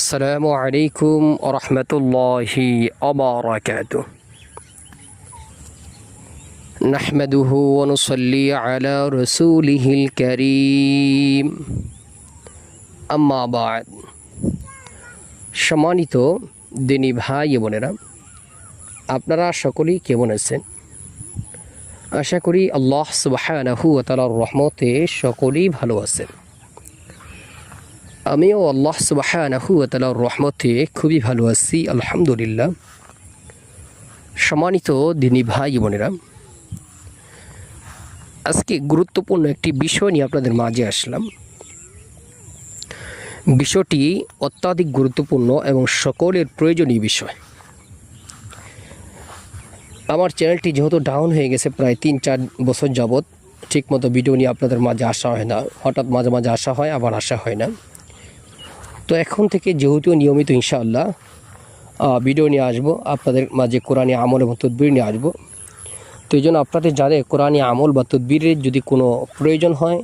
আসসালামু আলাইকুম ওয়া রাহমাতুল্লাহি ওয়া বারাকাতুহু নাহমাদুহু ওয়া নুসাল্লি আলা রাসূলিহিল কারীম আম্মা বা'দ। সম্মানিত দিনী ভাই বোনেরা, আপনারা সকলেই কেমন আছেন? আশা করি আল্লাহ সুবহানাহু ওয়া তাআলার রহমতে সকলেই ভালো আছেন। আমিও আল্লাহ সুবহানাহু ওয়া তাআলার রহমতে খুবই ভালো আছি, আলহামদুলিল্লাহ। সম্মানিত দিনী ভাই বোনেরা, আজকে গুরুত্বপূর্ণ একটি বিষয় নিয়ে আপনাদের মাঝে আসলাম। বিষয়টি অত্যাধিক গুরুত্বপূর্ণ এবং সকলের প্রয়োজনীয় বিষয়। আমার চ্যানেলটি যেহেতু ডাউন হয়ে গেছে প্রায় 3-4 বছর যাবৎ, ঠিকমতো ভিডিও নিয়ে আপনাদের মাঝে আসা হয় না, হঠাৎ মাঝে মাঝে আসা হয়, আবার আসা হয় না। তো এখন থেকে যেহেতু নিয়মিত ইনশাআল্লাহ ভিডিও নিয়ে আসবো, আপনাদের মাঝে কোরআনী আমল এবং তদবির নিয়ে আসবো। তো এই জন্য আপনাদের যাদের কোরআনী আমল বা তদবিরের যদি কোনো প্রয়োজন হয়,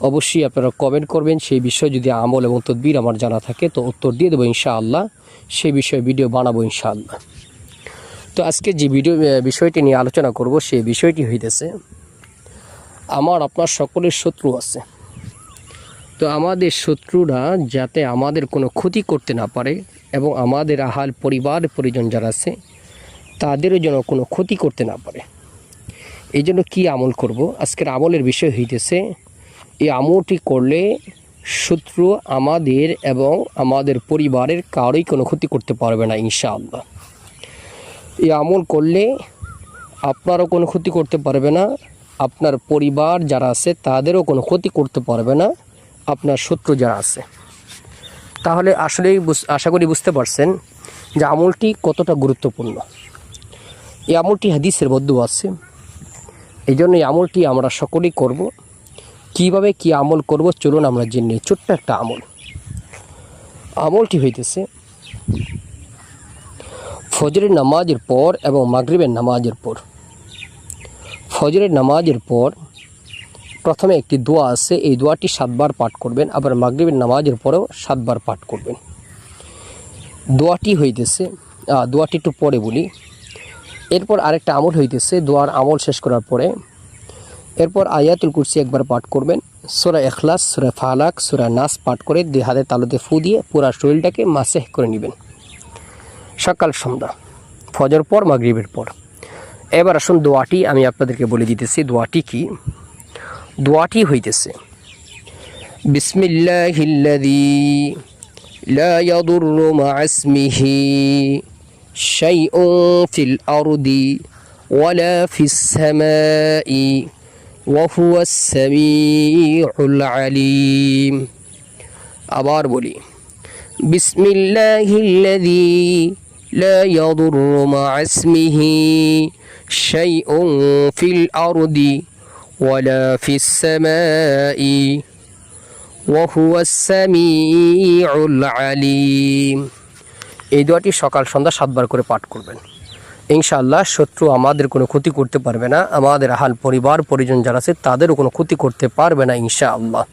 অবশ্যই আপনারা কমেন্ট করবেন। সেই বিষয়ে যদি আমল এবং তদবির আমার জানা থাকে তো উত্তর দিয়ে দেবো ইনশাআল্লাহ, সেই বিষয়ে ভিডিও বানাবো ইনশাআল্লাহ। তো আজকে যে বিষয়টি নিয়ে আলোচনা করব, সেই বিষয়টি হইতেছে আমার আপনার সকলের শত্রু আছে। তো আমাদের শত্রুরা যাতে আমাদের কোনো ক্ষতি করতে না পারে এবং আমাদের আহাল পরিবার পরিজন যারা আছে তাদেরও যেন কোনো ক্ষতি করতে না পারে, এই জন্য কী আমল করব। আজকের আমলের বিষয় হইতেছে এই আমলটি করলে শত্রু আমাদের এবং আমাদের পরিবারের কারোই কোনো ক্ষতি করতে পারবে না ইনশাআল্লাহ। এই আমল করলে আপনারও কোনো ক্ষতি করতে পারবে না, আপনার পরিবার যারা আছে তাদেরও কোনো ক্ষতি করতে পারবে না, আপনার শত্রু যারা আছে। তাহলে আসলেই আশা করি বুঝতে পারছেন যে আমলটি কতটা গুরুত্বপূর্ণ। এই আমলটি হাদিসের মধ্যেও আছে, এই জন্য এই আমলটি আমরা সকলেই করব। কিভাবে কি আমল করব চলুন আমরা জেনে নিই। ছোট্ট একটা আমলটি হইতেছে ফজরের নামাজের পর এবং মাগরিবের নামাজের পর। ফজরের নামাজের পর প্রথমে একটি দোয়া আছে, এই দোয়াটি 7 বার পাঠ করবেন, আবার মাগরিবের নামাজের পরেও 7 বার পাঠ করবেন। দোয়াটি হইতেছে, দোয়াটি একটু পরে বলি। এরপর আরেকটা আমল হইতেছে, দোয়ার আমল শেষ করার পরে এরপর আয়াতুল কুরসি একবার পাঠ করবেন, সূরা ইখলাস, সূরা ফালাক, সূরা নাস পাঠ করে 2 হাতের তালুতে ফু দিয়ে পুরা শরীরটাকে মাসেহ করে নেবেন সকাল সন্ধ্যা, ফজর পর মাগরিবের পর। এবার আসুন দোয়াটি আমি আপনাদেরকে বলে দিতেছি। দোয়াটি কি? দোয়াটি হইতেছে বিসমিল্লাহিল্লাযী লা ইয়াদুররু মা ইসমিহি শাইউন ফিল আরদি ওয়ালা ফিস সামাই ওয়া হুয়াস সামিউল আলিম। আবার বলি, বিসমিল্লাহিল্লাযী লা ইয়াদুররু মা ইসমিহি শাইউন ফিল আরদি ওয়ালা ফিস সামাই ওয়া হুয়াস সামিউল আলিম। এই দোয়াটি সকাল সন্ধ্যা 7 বার করে পাঠ করবেন ইনশাআল্লাহ। শত্রু আমাদের কোনো ক্ষতি করতে পারবে না, আমাদের আহাল পরিবার পরিজন যারা আছে তাদেরও কোনো ক্ষতি করতে পারবে না ইনশাআল্লাহ।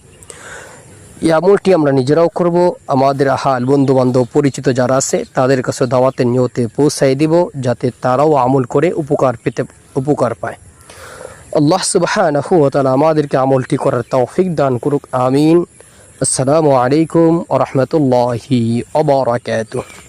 এই আমলটি আমরা নিজেরাও করব, আমাদের আহাল বন্ধু বান্ধব পরিচিত যারা আছে তাদের কাছে দাওয়াতের নিয়তে পৌঁছাই দিব, যাতে তারাও আমল করে উপকার পায়। আল্লাহ সুবহানাহু ওয়া তাআলা আমাদেরকে আমলটি করার তৌফিক দান করুক, আমিন। আসসালামু আলাইকুম ওয়া রাহমাতুল্লাহি ওয়া বারাকাতুহু।